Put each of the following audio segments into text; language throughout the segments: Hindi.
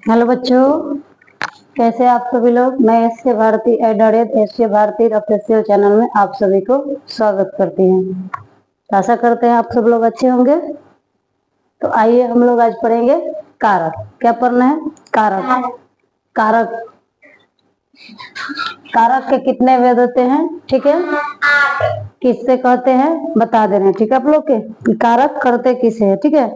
हेलो बच्चों, कैसे आप सभी लोग। मैं SK Bharati advocate SK Bharati official channel में आप सभी को स्वागत करती हूँ। आशा करते हैं आप सब लोग अच्छे होंगे। तो आइए हम लोग आज पढ़ेंगे कारक। क्या पढ़ना है? कारक। कारक कारक के कितने वेद होते हैं? ठीक है, किससे कहते हैं बता दे रहे हैं। ठीक है, आप लोग के कारक करते किसे है? ठीक है,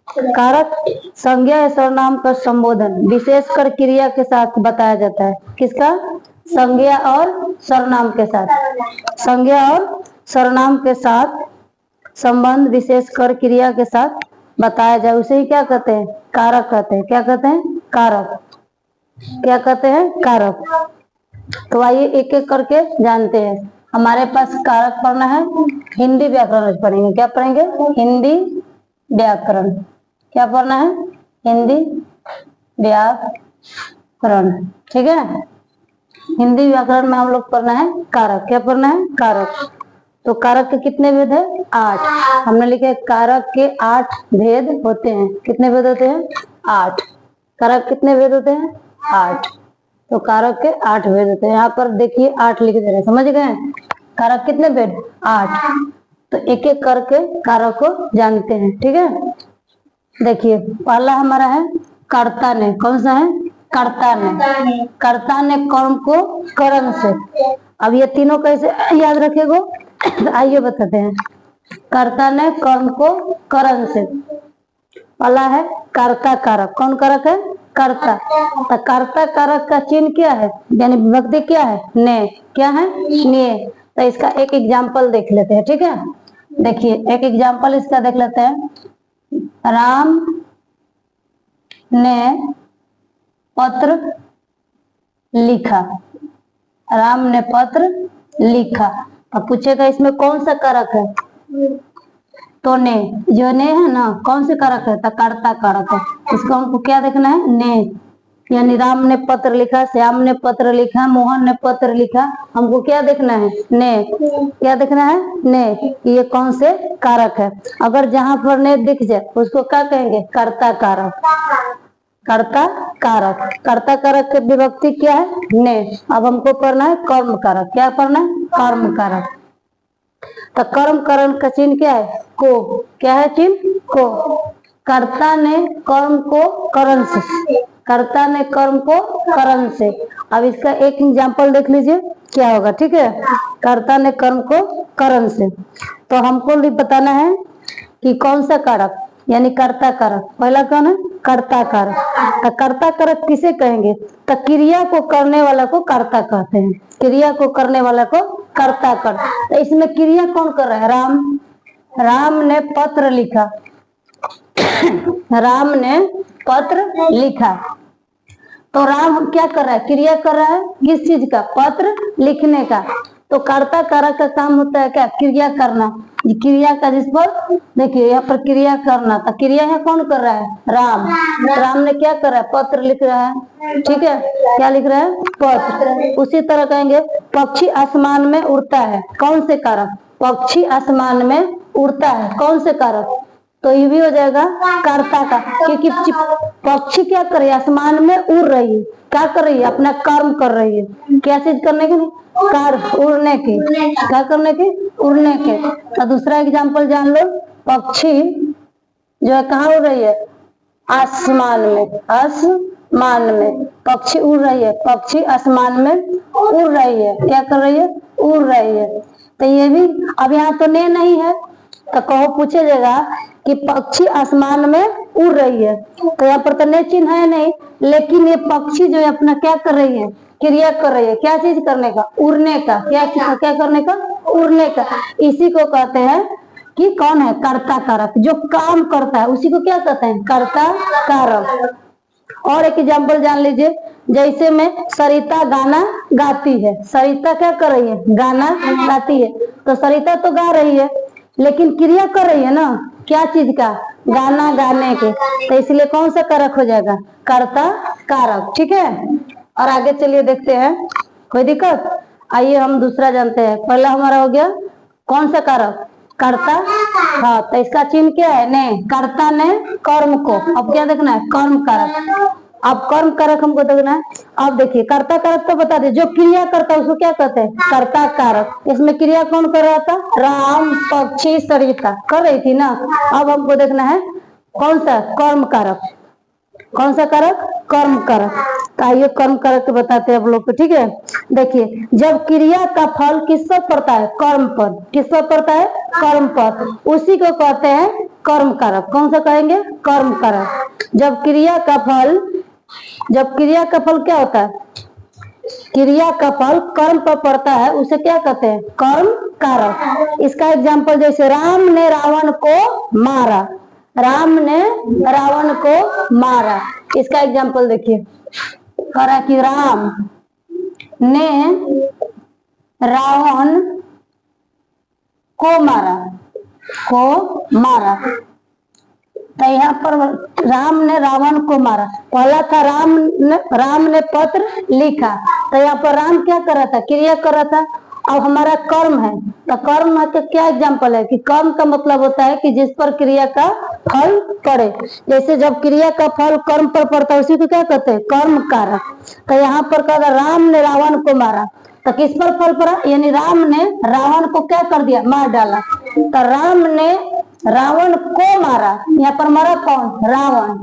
कारक संज्ञा या सर्वनाम का संबोधन विशेषकर क्रिया के साथ बताया जाता है। किसका? संज्ञा और सर्वनाम के साथ। संज्ञा और सर्वनाम के साथ संबंध विशेषकर क्रिया के साथ बताया जाए उसे ही क्या कहते हैं? कारक कहते हैं। क्या कहते हैं? कारक। क्या कहते हैं? कारक। तो आइए एक एक करके जानते हैं। हमारे पास कारक पढ़ना है, हिंदी व्याकरण पढ़ेंगे। क्या पढ़ेंगे? हिंदी व्याकरण। क्या पढ़ना है? हिंदी व्याकरण। ठीक है, हिंदी व्याकरण में हम लोग पढ़ना है कारक। क्या पढ़ना है? कारक। तो कारक के कितने भेद है? 8। हमने लिखे कारक के 8 भेद होते हैं। कितने भेद होते हैं? 8। कारक कितने भेद होते हैं? 8। तो कारक के 8 भेद होते हैं। यहाँ पर देखिए 8 लिख दे रहे हैं, समझ गए? कारक कितने भेद? 8। तो एक एक करके कारक को जानते हैं। ठीक है, देखिए पहला हमारा है कर्ता ने। कौन सा है? कर्ता ने। कर्ता ने कर्म को करण से। अब ये तीनों कैसे याद रखेगो? आइए बताते हैं। कर्ता ने कर्म को करण से। पहला है कर्ता कारक। कौन कारक है? कर्ता। तो कर्ता कारक का चिन्ह क्या है, यानी विभक्ति क्या है? ने। क्या है? ने। तो इसका एक एग्जाम्पल देख लेते हैं। ठीक है, देखिए एक एग्जाम्पल इसका देख लेते हैं। राम ने पत्र लिखा। राम ने पत्र लिखा। अब पूछेगा इसमें कौन सा कारक है? तो ने। जो ने है ना, कौन से कारक है? तो कर्ता कारक है। इसको हमको क्या देखना है? ने। यानी राम ने पत्र लिखा, श्याम ने पत्र लिखा, मोहन ने पत्र लिखा। हमको क्या देखना है? ने। क्या देखना है? ने। ये कौन से कारक है? अगर जहां पर ने दिख जाए उसको क्या कहेंगे? कर्ता कारक। कर्ता कारक। कर्ता कारक की विभक्ति क्या है? ने। अब हमको करना है कर्म कारक। क्या करना है? कर्म कारक। तो कर्म करण का चिन्ह क्या है? को। क्या है चिन्ह? को। कर्ता ने कर्म को करण से। कर्ता ने कर्म को करण से। अब इसका एक एग्जाम्पल देख लीजिए क्या होगा। ठीक है, कर्ता ने कर्म को करण से। तो हमको भी बताना है कि कौन सा कारक, यानी कर्ता कारक। पहला कौन है? कर्ता कारक। तो कर्ता कारक किसे कहेंगे? तो क्रिया को करने वाला को कर्ता कहते हैं। क्रिया को करने वाला को कर्ता कर। तो इसमें क्रिया कौन कर रहा है? राम। राम ने पत्र लिखा। राम ने पत्र लिखा। तो राम क्या कर रहा है? क्रिया कर रहा है किस चीज का? पत्र लिखने का। तो कर्ता कारक का काम होता है क्या? क्रिया करना। क्रिया का जिस पर देखिए यहाँ पर क्रिया करना, तो क्रिया है कौन कर रहा है? राम। राम ने क्या कर रहा है? पत्र लिख रहा है। ठीक है, क्या लिख रहा है? पत्र। उसी तरह कहेंगे पक्षी आसमान में उड़ता है। कौन से कारक? पक्षी आसमान में उड़ता है। कौन से कारक? तो ये भी हो जाएगा कर्ता का, क्योंकि पक्षी क्या कर रही है? आसमान में उड़ रही है। क्या कर रही है? अपना कर्म कर रही है। क्या चीज करने के? कर्म, उड़ने के। क्या करने के? उड़ने के। तो दूसरा एग्जाम्पल जान लो। पक्षी जो है कहाँ उड़ रही है? आसमान में। आसमान में पक्षी उड़ रही है। पक्षी आसमान में उड़ रही है। क्या कर रही है? उड़ रही है। तो ये भी अब यहाँ तो ने नहीं है, तो कहो पूछे जाएगा कि पक्षी आसमान में उड़ रही है। तो यहाँ पर तो ने चिन्ह है नहीं, लेकिन ये पक्षी जो है अपना क्या कर रही है? क्रिया कर रही है। क्या चीज करने का? उड़ने का। क्या क्या करने का? उड़ने का। इसी को कहते हैं कि कौन है? कर्ता कारक। जो काम करता है उसी को क्या कहते हैं? कर्ता कारक। और एक एग्जाम्पल जान लीजिए। जैसे में सरिता गाना गाती है। सरिता क्या कर रही है? गाना गाती है। तो सरिता तो गा रही है, लेकिन क्रिया कर रही है ना, क्या चीज का? गाना गाने के। तो इसलिए कौन सा कारक हो जाएगा? कर्ता कारक। ठीक है, और आगे चलिए देखते हैं। कोई दिक्कत? आइए हम दूसरा जानते हैं। पहला हमारा हो गया कौन सा कारक? कर्ता। हाँ, तो इसका चिन्ह क्या है? ने। कर्ता ने कर्म को। अब क्या देखना है? कर्म कारक। अब कर्म कारक हमको देखना है। अब देखिए कर्ता कारक तो बता दे, जो क्रिया करता है उसको क्या कहते हैं? कर्ता कारक। इसमें क्रिया कौन कर रहा था? राम, पक्षी, सरिता कर रही थी ना। अब हमको देखना है कौन सा? कर्म कारक। कौन सा कारक? कर्म कारक। तो आइए कर्म कारक बताते हैं आप लोग को, ठीक है। देखिए जब क्रिया का फल किस पर पड़ता है? कर्म पर। किस पर पड़ता है? कर्म पर। उसी को कहते हैं कर्म कारक। कौन सा कहेंगे? कर्म कारक। जब क्रिया का फल क्या होता है? क्रिया का फल कर्म पर पड़ता है, उसे क्या कहते हैं? कर्म कारक। इसका एग्जाम्पल जैसे राम ने रावण को मारा। राम ने रावण को मारा, इसका एग्जाम्पल देखिए। करा कि राम ने रावण को मारा। तो यहाँ पर राम ने रावण को मारा, पहला था राम ने पत्र लिखा। तो यहाँ पर राम क्या कर रहा था? क्रिया कर रहा था। अब हमारा कर्म है, तो कर्म है तो क्या एग्जाम्पल है कि कर्म का मतलब होता है कि जिस पर क्रिया का फल पड़े। जैसे जब क्रिया का फल कर्म पर पड़ता है उसी को क्या कहते हैं? कर्म कारक। तो यहाँ पर कहा राम ने रावण को मारा, तो किस पर फल पड़ा? यानी राम ने रावण को क्या कर दिया? मार डाला। तो राम ने रावण को मारा, यहाँ पर मारा कौन? रावण।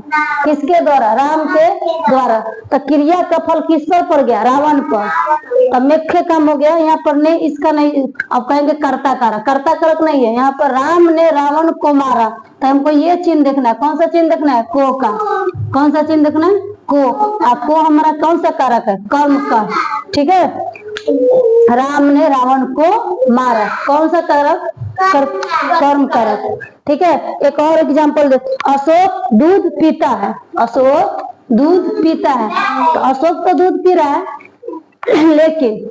किसके द्वारा? राम के द्वारा। तो क्रिया का फल किस पर पड़ गया? रावण पर। तो मुख्य काम हो गया यहाँ पर। नहीं, इसका नहीं, अब कहेंगे कर्ता कारक। कर्ता कारक नहीं है यहाँ पर। राम ने रावण को मारा, तो हमको ये चिन्ह देखना है। कौन सा चिन्ह देखना है? को का। कौन सा चिन्ह देखना है? को। आपको हमारा कौन सा कारक है? कर्म का, ठीक है। राम ने रावण को मारा, कौन सा कारक? कर्म कारक, ठीक है। एक और एग्जांपल दे, अशोक दूध पीता है। अशोक दूध पीता है, तो अशोक तो दूध पी रहा है, लेकिन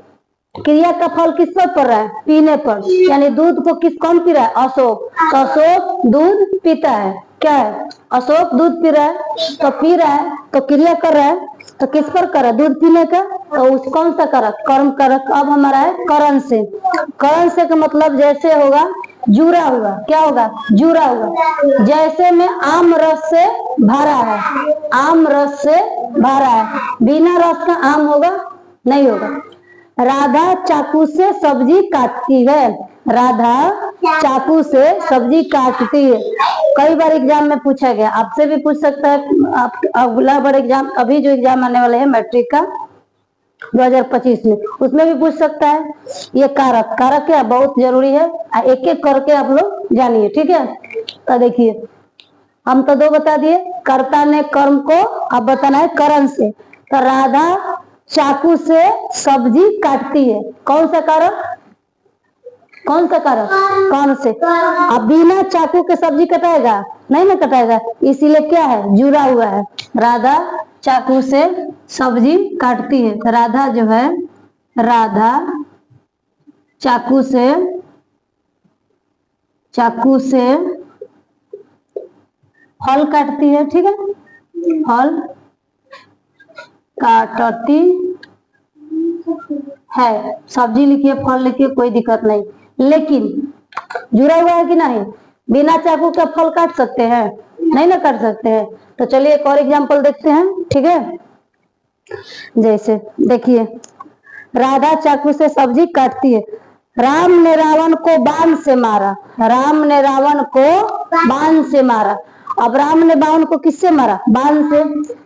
क्रिया का फल किस पर पड़ रहा है? पीने पर। यानी दूध को कौन पी रहा है? अशोक। तो अशोक दूध पीता है, क्या है? अशोक दूध पी रहा है, तो पी रहा है तो क्रिया कर रहा है, तो किस पर कर रहा है? दूध पीने का। तो उस कौन सा कारक? कर्म कारक। अब हमारा है करण से। करण से का मतलब जैसे होगा जुड़ा हुआ। क्या होगा? जुड़ा हुआ। जैसे में आम रस से भरा है, आम रस से भरा है, बिना रस का आम होगा? नहीं होगा। राधा चाकू से सब्जी काटती है। राधा चाकू से सब्जी काटती है। कई बार एग्जाम में पूछा गया, आपसे भी पूछ सकता है। आप अगला बार एग्जाम, अभी जो एग्जाम आने वाले है मैट्रिक का 2025 में, उसमें भी पूछ सकता है। ये कारक, कारक क्या बहुत जरूरी है, एक एक करके आप लोग जानिए, ठीक है। तो देखिए हम तो दो बता दिए, कर्ता ने कर्म को, अब बताना है करण से। तो राधा चाकू से सब्जी काटती है, कौन सा कारक? कौन सा कारक? कौन से। अब बिना चाकू के सब्जी कटाएगा? नहीं ना कटाएगा, इसीलिए क्या है? जुड़ा हुआ है। राधा चाकू से सब्जी काटती है। तो राधा जो है, राधा चाकू से फल काटती है, ठीक है। फल काटती है, सब्जी लिखिए, फल लिखिए, कोई दिक्कत नहीं। लेकिन जुड़ा हुआ है कि नहीं? बिना चाकू के फल काट सकते हैं? नहीं ना काट सकते हैं। तो चलिए एक और एग्जांपल देखते हैं, ठीक है। जैसे देखिए, राधा चाकू से सब्जी काटती है। राम ने रावण को बाण से मारा। राम ने रावण को बाण से मारा। अब राम ने रावण को किससे मारा? बाण से।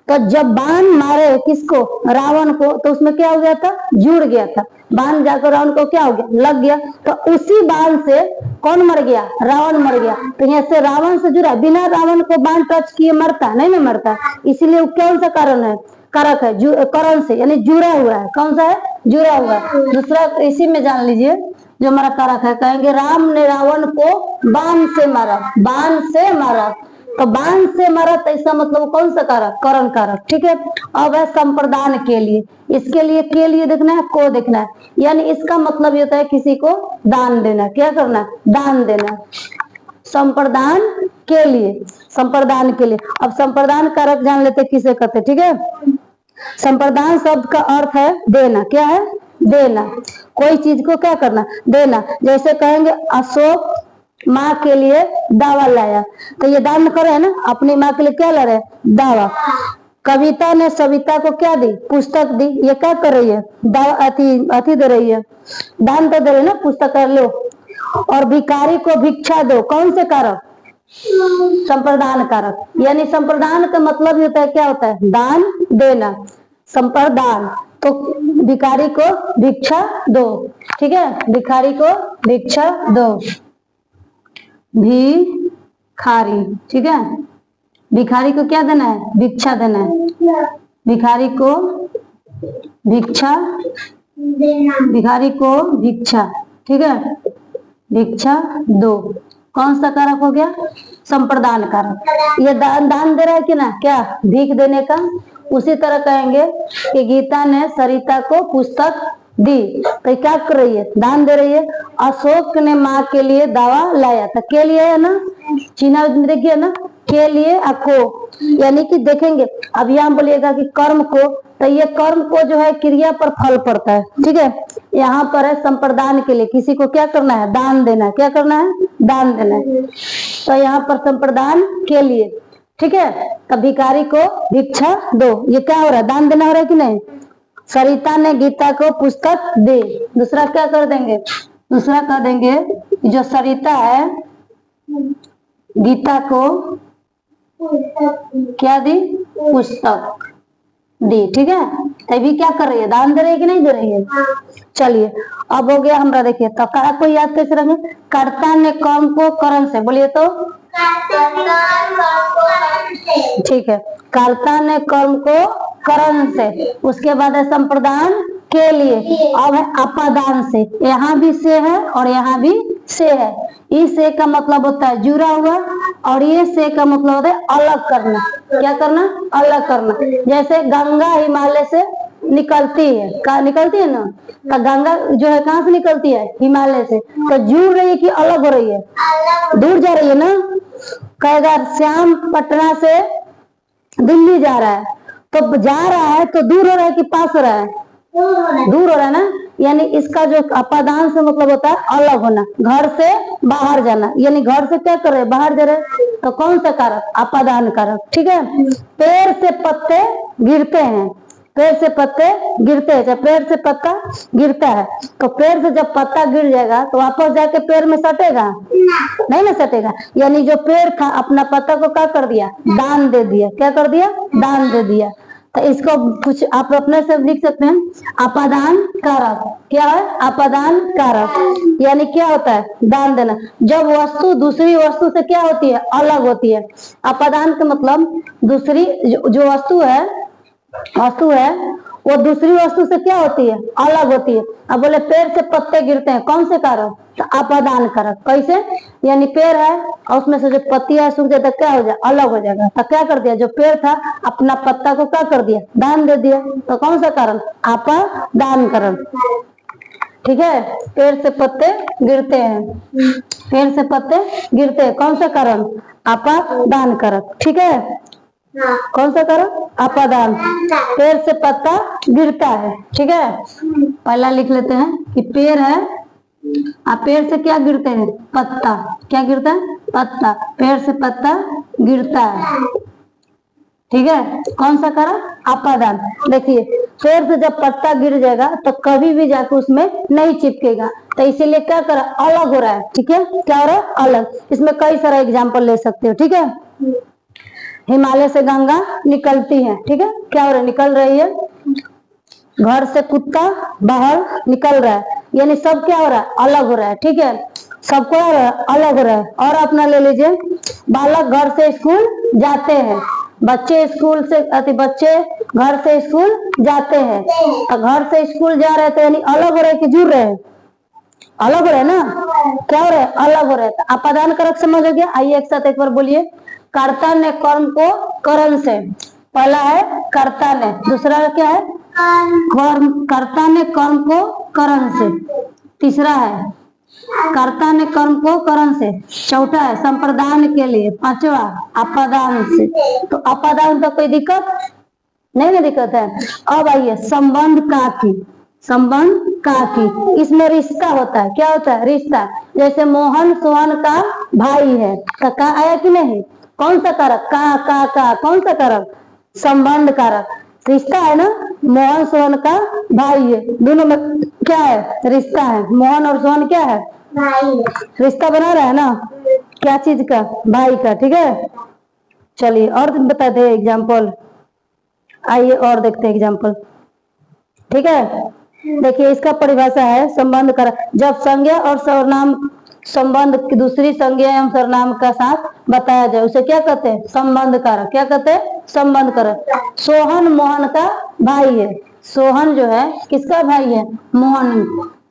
तो जब बाण मारे किसको? रावण को, तो उसमें क्या हो गया था? जुड़ गया था। बाण जाकर रावण को क्या हो गया? लग गया। तो उसी बाण से कौन मर गया? रावण मर गया। तो यहाँ से रावण से जुड़ा, बिना रावण को बाण टच किए मरता नहीं ना मरता। इसीलिए कौन सा कारण है? कारक है, करण से, यानी जुड़ा हुआ है। कौन सा है? जुड़ा हुआ है। दूसरा इसी में जान लीजिए जो हमारा कारक है, कहेंगे राम ने रावण को बाण से मारा। बाण से मारा, तो बाण से मारा, तो इसका मतलब कौन सा कारक? करण कारक, ठीक है। अब है संप्रदान के लिए। इसके लिए के लिए देखना है, को देखना है। यानी इसका मतलब ये होता है किसी को दान देना। क्या करना? दान देना। संप्रदान के लिए, संप्रदान के लिए। अब संप्रदान कारक जान लेते किसे कहते, ठीक है। संप्रदान शब्द का अर्थ है देना। क्या है? देना। कोई चीज को क्या करना? देना। जैसे कहेंगे अशोक माँ के लिए दावा लाया, तो ये दान करे है ना, अपनी माँ के लिए क्या ला रहे? दावा। कविता ने सविता को क्या दी? पुस्तक दी। ये क्या कर रही है? अति दे रही है, दान तो दे रही है ना, पुस्तक कर लो। और भिखारी को भिक्षा दो, कौन से कारक? संप्रदान कारक। यानी संप्रदान का मतलब ही होता है, क्या होता है? दान देना, संप्रदान। तो भिखारी को भिक्षा दो, ठीक है, भिखारी को भिक्षा दो, भिखारी, ठीक है, भिखारी को क्या देना है? भिक्षा देना है, भिखारी को भिक्षा देना, भिखारी को भिक्षा, ठीक है, भिक्षा दो। कौन सा कारक हो गया? संप्रदान कारक। ये दान दे रहा है कि ना, क्या? भीख देने का। उसी तरह कहेंगे कि गीता ने सरिता को पुस्तक दी, तो क्या कर रही है? दान दे रही है। अशोक ने माँ के लिए दवा लाया, तो के लिए है ना, चीना देखिए ना, के लिए अको, यानी कि देखेंगे अब यहाँ बोलिएगा कि कर्म को, तो ये कर्म को जो है क्रिया पर फल पड़ता है, ठीक है। यहाँ पर है संप्रदान के लिए, किसी को क्या करना है? दान देना है। क्या करना है? दान देना है। तो यहाँ पर संप्रदान के लिए, ठीक है। तो भिखारी को भिक्षा दो, ये क्या हो रहा है? दान देना हो रहा है कि नहीं? सरिता ने गीता को पुस्तक दी। दूसरा क्या कर देंगे? दूसरा कर देंगे, जो सरिता है गीता को क्या दी? पुस्तक दी, ठीक है। तभी क्या कर रही है? दान दे रही है कि नहीं दे रही है? चलिए, अब हो गया हमारा। देखिए तो कारक को याद कैसे रखेंगे? कर्ता ने कर्म को करण से, बोलिए तो, ठीक है, कर्ता ने कर्म को करण से, उसके बाद है संप्रदान के लिए, अब है अपादान से। यहाँ भी से है और यहाँ भी से है। इस से का मतलब होता है जुड़ा हुआ, और ये से का मतलब होता है अलग करना। क्या करना? अलग करना। जैसे गंगा हिमालय से निकलती है, निकलती है ना, तो गंगा जो है कहाँ से निकलती है? हिमालय से। तो जुड़ रही है कि अलग हो रही है? दूर जा रही है ना। कहेगा श्याम पटना से दिल्ली जा रहा है, तो जा रहा है तो दूर हो रहा है कि पास हो रहा है? दूर हो रहा है ना। यानी इसका जो अपादान से मतलब होता है अलग होना, घर से बाहर जाना। यानी घर से क्या कर रहे? बाहर जा रहे। तो कौन सा कारक? अपादान कारक, ठीक है। पेड़ से पत्ते गिरते हैं, पेड़ से पत्ते गिरते हैं, जब पेड़ से पत्ता गिरता है, तो पेड़ से जब पत्ता गिर जाएगा तो वापस जाके पेड़ में सटेगा? नहीं ना सटेगा। यानी जो पेड़ था अपना पत्ता को क्या कर दिया? दान दे दिया। क्या कर दिया? दान दे दिया। तो इसको कुछ आप अपने से लिख सकते हैं, अपादान कारक। क्या है? अपादान कारक। यानी क्या होता है? दान देना। जब वस्तु दूसरी वस्तु से क्या होती है? अलग होती है। अपादान का मतलब दूसरी जो वस्तु है वो दूसरी वस्तु से क्या होती है? अलग होती है। अब बोले पेड़ से पत्ते गिरते हैं, कौन से कारक? तो अपादान कारक। कैसे? यानी पेड़ है और उसमें से जो पत्तियां सूख जाता है, क्या हो जाए? अलग हो जाएगा। तो क्या कर दिया? जो पेड़ था अपना पत्ता को क्या कर दिया? दान दे दिया। तो कौन सा कारण? अपादान कारण, ठीक है। पेड़ से पत्ते गिरते हैं, पेड़ से पत्ते गिरते हैं, कौन सा कारण? अपादान कारक, ठीक है। कौन सा कारक? अपादान। पेड़ से पत्ता गिरता है, ठीक है। पहला लिख लेते हैं कि पेड़ है, पेड़ से क्या गिरते हैं? पत्ता। क्या गिरता है? पत्ता। पेड़ से पत्ता गिरता है, ठीक है। कौन सा कारक? अपादान। देखिए पेड़ से जब पत्ता गिर जाएगा तो कभी भी जाकर उसमें नहीं चिपकेगा, तो इसीलिए क्या कर रहा है? अलग हो रहा है, ठीक है। क्या हो रहा है? अलग। इसमें कई सारे एग्जाम्पल ले सकते हो, ठीक है। हिमालय से गंगा निकलती है, ठीक है। क्या हो रहा है? निकल रही है। घर से कुत्ता बाहर निकल रहा है, यानी सब क्या हो रहा है? अलग हो रहा है, ठीक है। सबको अलग हो रहा है। और अपना ले लीजिए, बालक घर से स्कूल जाते हैं, बच्चे स्कूल से बच्चे घर से स्कूल जाते हैं। तो घर से स्कूल जा रहे थे, यानी अलग हो रहे कि जुड़ रहे हैं? अलग हो रहे ना। क्या हो रहा है? अलग हो रहे हैं। तो अपादान कारक समझ हो गया। आइए एक साथ एक बार बोलिए। कर्ता ने कर्म को करण से, पहला है कर्ता ने, दूसरा क्या है? कर्म। कर्ता ने कर्म को करण से, तीसरा है कर्ता ने कर्म को करण से, चौथा है संप्रदान के लिए, पांचवा अपादान से। तो अपादान तो कोई दिक्कत नहीं ना, दिक्कत है। अब आइए संबंध का की, संबंध का की, इसमें रिश्ता होता है। क्या होता है? रिश्ता। जैसे मोहन सोहन का भाई है, तो का आया कि नहीं? कौन सा कारक? का कौन सा कारक? संबंध कारक, रिश्ता है ना, मोहन सोहन का भाई है, दोनों में क्या है, रिश्ता है। मोहन और सोहन क्या है, भाई, रिश्ता बना रहा है ना, क्या चीज का, भाई का। ठीक है, चलिए और बता दे एग्जाम्पल, आइए और देखते हैं एग्जाम्पल। ठीक है, देखिए इसका परिभाषा है संबंध कारक, जब संज्ञा और सर्वनाम संबंध की दूसरी संज्ञा एवं सर्वनाम का साथ बताया जाए उसे क्या कहते हैं, संबंध कारक। क्या कहते हैं, संबंध कारक। सोहन मोहन का भाई है, सोहन जो है किसका भाई है, मोहन।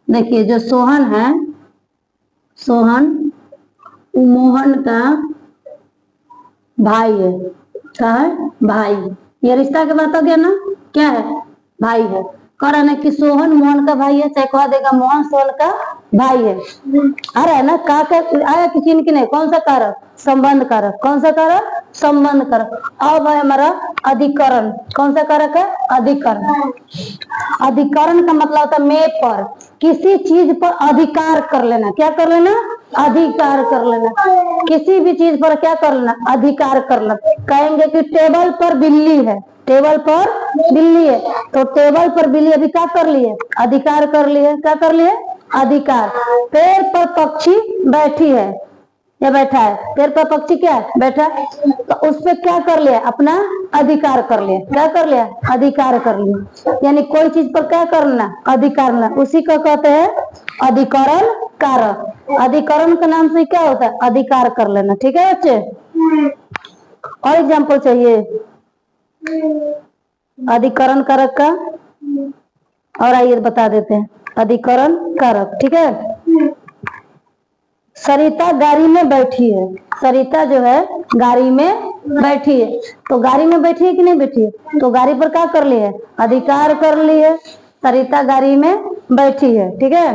देखिए जो सोहन है, सोहन मोहन का भाई है, क्या है, भाई। ये रिश्ता की बात हो गया ना, क्या है, भाई है। कारण है कि सोहन मोहन का भाई है, चाहे कह देगा मोहन सोहन का भाई है। आ रहा है ना, का आया किसी ने कि नहीं, कौन सा कारक, संबंध कारक। कौन सा कारक, संबंध कारक। अब है हमारा अधिकरण, कौन सा कारक है, अधिकरण। अधिकरण का मतलब होता है मैं पर, किसी चीज पर अधिकार कर लेना। क्या कर लेना, अधिकार कर लेना। किसी भी चीज पर क्या कर लेना, अधिकार कर लेना। कहेंगे कि टेबल पर बिल्ली है, टेबल पर बिल्ली है, तो टेबल पर बिल्ली अभी क्या कर लिए, अधिकार कर लिए। क्या कर लिए, अधिकार। पेड़ पर पक्षी बैठी है या बैठा है, पेड़ पर पक्षी क्या है, बैठा है, तो उस पर क्या कर लिया, अपना अधिकार कर लिया। क्या कर लिया, अधिकार कर लिया। यानी कोई चीज पर क्या करना, अधिकार ना, उसी को कहते हैं अधिकरण कारक। अधिकरण के नाम से क्या होता है, अधिकार कर लेना। ठीक है बच्चे, और एग्जाम्पल चाहिए अधिकरण कारक का, और आइए बता देते हैं अधिकरण कारक। ठीक है, सरिता गाड़ी में बैठी है, सरिता जो है गाड़ी में बैठी है, तो गाड़ी में बैठी है कि नहीं बैठी है, तो गाड़ी पर क्या कर ली है, अधिकार कर ली है। सरिता गाड़ी में बैठी है। ठीक है,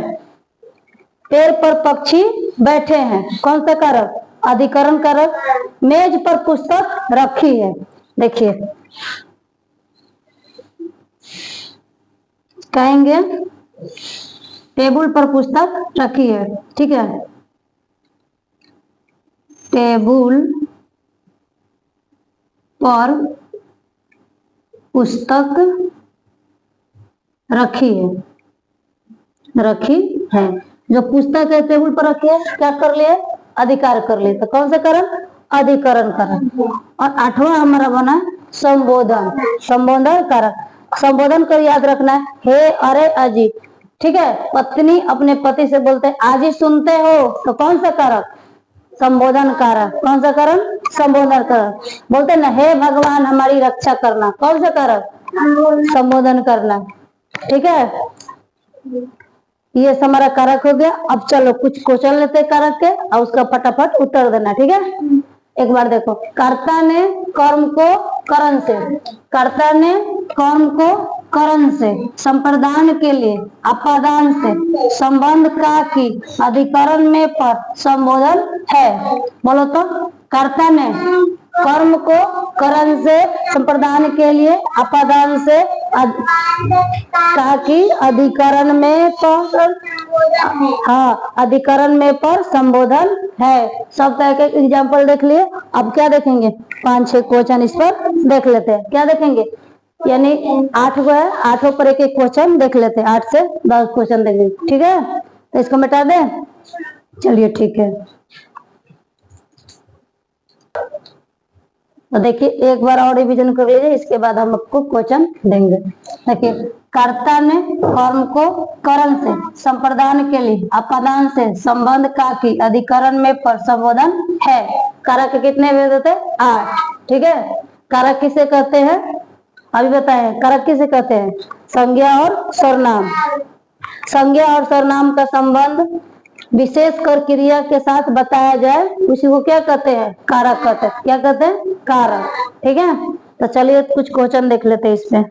पेड़ पर पक्षी बैठे हैं, कौन सा कारक, अधिकरण कारक। मेज पर पुस्तक रखी है, देखिए कहेंगे टेबल पर पुस्तक रखी है। ठीक है, टेबल पर पुस्तक रखी है, रखी है। जो पुस्तक है टेबल पर रखी है, क्या कर लिए, अधिकार कर लिए, तो कौन सा कारण, अधिकरण कारक। और आठवां हमारा बना संबोधन, संबोधन कारक। संबोधन कर याद रखना है, हे अरे अजी। ठीक है, पत्नी अपने पति से बोलते हैं आजी सुनते हो, तो कौन सा कारक, संबोधन कारक। कौन सा कारण, संबोधन कारक। बोलते ना हे भगवान हमारी रक्षा करना, कौन सा कारक, संबोधन करना। ठीक है, ये हमारा कारक हो गया। अब चलो कुछ क्वेश्चन लेते हैं कारक के, और उसका फटाफट उत्तर देना। ठीक है, एक बार देखो, कर्ता ने कर्म को करण से, कर्ता ने कर्म को करण से, संप्रदान के लिए अपादान से, संबंध का की अधिकरण में पर संबोधन है। बोलो तो, कर्ता ने कर्म को करण से, संप्रदान के लिए अपादान से, का की अधिकरण में पर, हाँ अधिकरण में पर संबोधन है। सब तरह के एग्जाम्पल देख लिए। अब क्या देखेंगे, 5-6 क्वेश्चन इस पर देख लेते हैं। क्या देखेंगे, यानी 8 गो है, 8 पर एक एक क्वेश्चन देख लेते हैं, 8 से 10 क्वेश्चन देखेंगे। ठीक है, तो इसको मिटा दें, चलिए ठीक है। तो देखिए एक बार और रिवीजन कर लीजिए, इसके बाद हम आपको क्वेश्चन देंगे। देखिए, कर्ता ने कर्म को करण से, संप्रदान के लिए अपादान से, संबंध का की अधिकरण में पर संबोधन है। कारक कितने भेद होते हैं, 8। ठीक है, कारक किसे कहते हैं, अभी बताए, कारक किसे कहते हैं, संज्ञा और सर्वनाम। संज्ञा और सर्वनाम का संबंध विशेष कर क्रिया के साथ बताया जाए उसी को क्या कहते हैं, कारक कहते हैं। क्या कहते हैं, कारक। ठीक है, तो चलिए कुछ क्वेश्चन देख लेते हैं इसमें।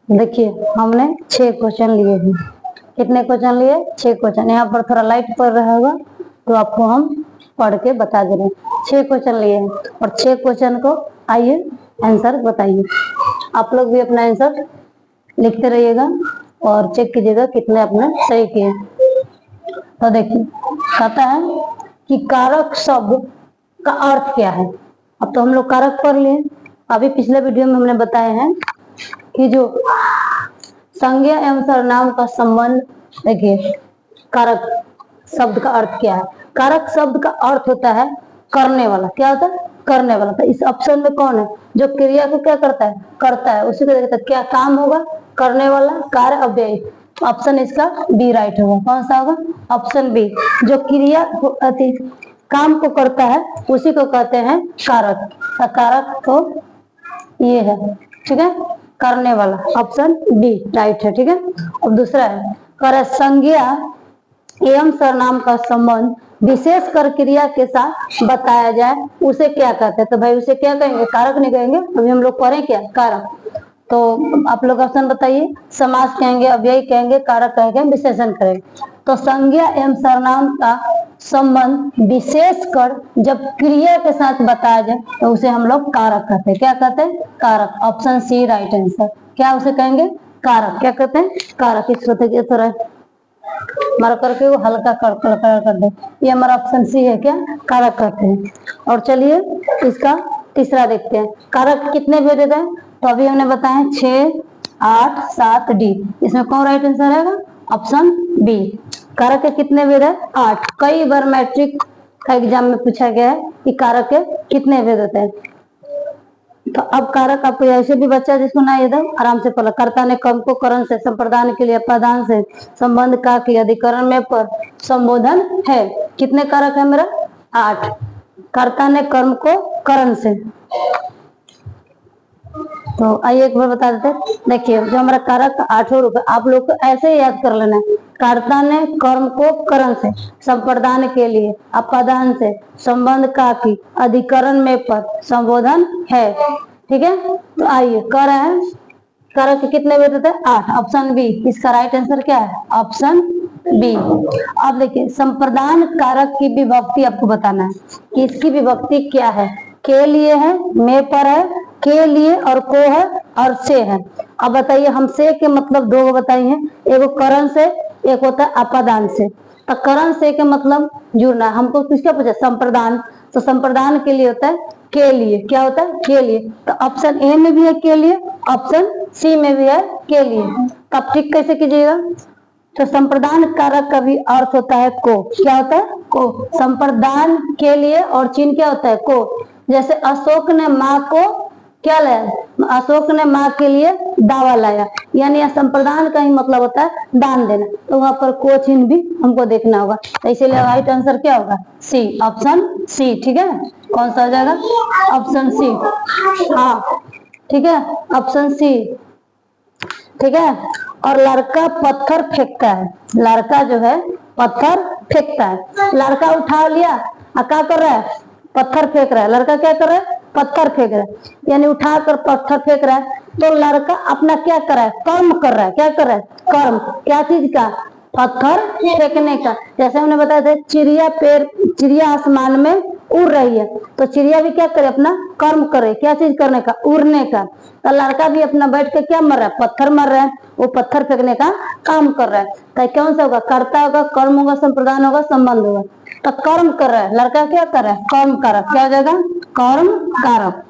देखिए हमने 6 क्वेश्चन लिए हैं। कितने क्वेश्चन लिए, 6 क्वेश्चन। यहाँ पर थोड़ा लाइट पड़ रहा होगा तो आपको हम पढ़ के बता दे रहे हैं। 6 क्वेश्चन लिए हैं, और 6 क्वेश्चन को आइए आंसर बताइए। आप लोग भी अपना आंसर लिखते रहिएगा और चेक कीजिएगा कितने आपने सही किए। तो देखिए कहता है कि कारक शब्द का अर्थ क्या है। अब तो हम लोग कारक पढ़ लिए। अभी पिछले वीडियो में हमने बताए हैं कि जो संज्ञा एवं सर्वनाम का संबंध, देखिए कारक शब्द का अर्थ क्या है। कारक शब्द का अर्थ होता है करने वाला। क्या होता है? करने वाला। तो इस ऑप्शन में कौन है जो क्रिया को क्या करता है? करता है। उसी को देखते क्या काम होगा? करने वाला, कार्य, अव्ययी। ऑप्शन इसका बी राइट होगा। कौन सा होगा? Option B. जो क्रिया काम को करता है उसी को कहते हैं कारक। कारक तो ये है, ठीक है, करने वाला। ऑप्शन बी राइट है, ठीक है। अब दूसरा है कर संज्ञा एवं सर्वनाम का संबंध विशेष कर क्रिया के साथ बताया जाए उसे क्या कहते हैं? तो भाई उसे क्या कहेंगे? कारक नहीं कहेंगे। अभी हम लोग करें क्या? कारक। तो आप लोग ऑप्शन बताइए। समास कहेंगे, अव्ययी कहेंगे, कारक कहेंगे, विशेषण कहेंगे। तो संज्ञा एवं सर्वनाम का संबंध विशेष कर जब क्रिया के साथ बताया जाए तो उसे हम लोग कारक कहते हैं। क्या कहते हैं? कारक। Option C right answer. क्या उसे कहेंगे? कारक। क्या कहते हैं? कारक। इसको देखिए थोड़ा मार करके वो हल्का कर दे। ये हमारा ऑप्शन सी है, क्या? कारक कहते हैं। और चलिए इसका तीसरा देखते हैं। कारक कितने भेद हैं? तो अभी हमने बताया 6, 8, 7 डी। इसमें कौन राइट आंसर रहेगा? Option B. कारक के कितने भेद है? 8। कई बार मैट्रिक का एग्जाम में पूछा गया है कि कारक के कितने भेद होते हैं। तो अब कारक आपको ऐसे भी बच्चा जिसको ना एकदम आराम से पढ़ा। कर्ता ने कर्म को करण से, संप्रदान के लिए अपादान से, संबंध का कि अधिकरण में पर संबोधन है। कितने कारक है मेरा? 8। कर्ता ने कर्म को करण से। तो आइए एक बार बता देते। देखिए जो हमारा कारक 8 रूप है, आप लोग को ऐसे ही याद कर लेना है। कर्ता ने कर्म को करण से, संप्रदान के लिए, अपादान से, संबंध का की, अधिकरण में पर, संबोधन है। ठीक है, तो आइए कर रहे हैं। कारक के कितने भेद होते हैं? 8। Option B. इसका राइट आंसर क्या है? Option B. अब देखिए संप्रदान कारक की विभक्ति आपको बताना है कि इसकी विभक्ति क्या है। के लिए है, में पर है, के लिए और को है और से है। अब बताइए हम से के मतलब दो बताइए हैं। एक करण से, एक होता है अपादान से। तो करण से के मतलब जुड़ना। हमको किसका पूछा? संप्रदान। तो संप्रदान के लिए होता है के लिए। क्या होता है? के लिए। तो ऑप्शन ए में भी है के लिए, ऑप्शन सी में भी है के लिए। तब ठीक कैसे कीजिएगा? तो संप्रदान कारक का भी अर्थ होता है को। क्या होता है? को। संप्रदान के लिए और चिन्ह क्या होता है? को। जैसे अशोक ने माँ को क्या लाया? अशोक ने माँ के लिए दावा लाया। यानी यह संप्रदान का ही मतलब होता है दान देना। तो वहां पर को चिन्ह भी हमको देखना होगा। तो इसीलिए राइट आंसर क्या होगा? सी। Option C. ठीक है, कौन सा हो जाएगा? Option C. हाँ ठीक है, ऑप्शन सी। ठीक है। और लड़का पत्थर फेंकता है। लड़का जो है पत्थर फेंकता है। लड़का उठा लिया और क्या कर रहा है? पत्थर फेंक रहा है। लड़का क्या कर रहा है? पत्थर फेंक रहा है। यानी उठाकर पत्थर फेंक रहा है। तो लड़का अपना क्या कर रहा है? कर्म कर रहा है। क्या कर रहा है? कर्म। क्या चीज का? पत्थर फेंकने का। जैसे हमने बताया था चिड़िया आसमान में उड़ रही है। तो चिड़िया भी क्या करे? अपना कर्म करे। क्या चीज करने का? उड़ने का। तो लड़का भी अपना बैठ के क्या मर रहा है? पत्थर मर रहा है। वो पत्थर फेंकने का काम कर रहा है। तो कौन सा होगा? कर्ता होगा, कर्म होगा, संप्रदान होगा, संबंध होगा। तो कर्म कर रहा है लड़का। क्या कर रहा है? कर्म कारक। क्या हो जाएगा? कर्म कारक।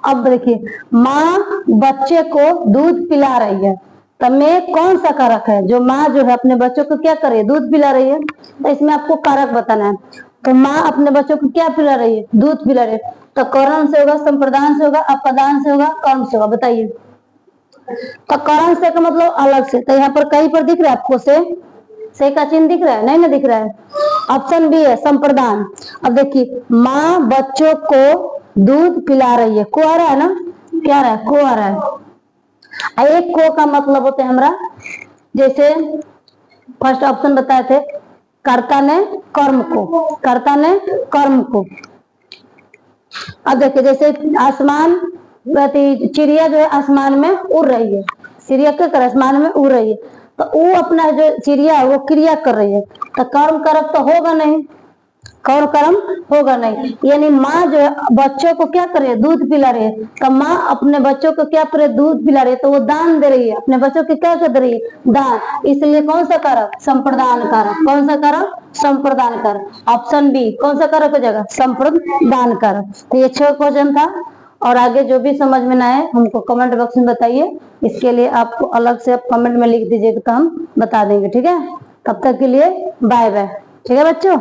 अब देखिए माँ बच्चे को दूध पिला रही है। तो में कौन सा कारक है? जो माँ जो है अपने बच्चों को क्या कर रही है? दूध पिला रही है। तो इसमें आपको कारक बताना है। तो माँ अपने बच्चों को क्या पिला रही है? दूध पिला रही है। तो करण से होगा, संप्रदान से होगा, अपादान से होगा, कर्म से होगा। बताइए। तो करण से का मतलब अलग से। तो यहाँ पर कहीं पर दिख रहा है आपको से का चिन्ह दिख रहा है? नहीं ना दिख रहा है। ऑप्शन बी है संप्रदान। अब देखिए माँ बच्चों को दूध पिला रही है। को आ रहा है ना? क्या आ रहा है? को आ रहा है। एक को का मतलब होता है हमारा, जैसे फर्स्ट ऑप्शन बताए थे, कर्ता ने कर्म को। कर्ता ने कर्म को। अब देखिए जैसे आसमान, चिड़िया जो है आसमान में उड़ रही है। चिड़िया क्या कर आसमान में उड़ रही है। तो वो अपना जो चिड़िया है वो क्रिया कर रही है। तो कर्म कारक तो होगा नहीं। कौन कर्म होगा नहीं। यानी माँ जो है बच्चों को क्या करे, दूध पिला रही है, तो माँ अपने बच्चों को क्या करे, दूध पिला रही है, तो वो दान दे रही है, अपने बच्चों को क्या कर रही है, दान। इसलिए कौन सा कारक, संप्रदान कारक। कौन सा कारक, संप्रदान कारक। ऑप्शन बी कौन सा कारक हो जाएगा, संप्रदान कारक। तो ये 6 क्वेश्चन था। और आगे जो भी समझ में ना आए हमको कमेंट बॉक्स में बताइए, इसके लिए आपको अलग से आप कमेंट में लिख दीजिएगा तो हम बता देंगे, ठीक है। तब तक के लिए बाय बाय, ठीक है बच्चों।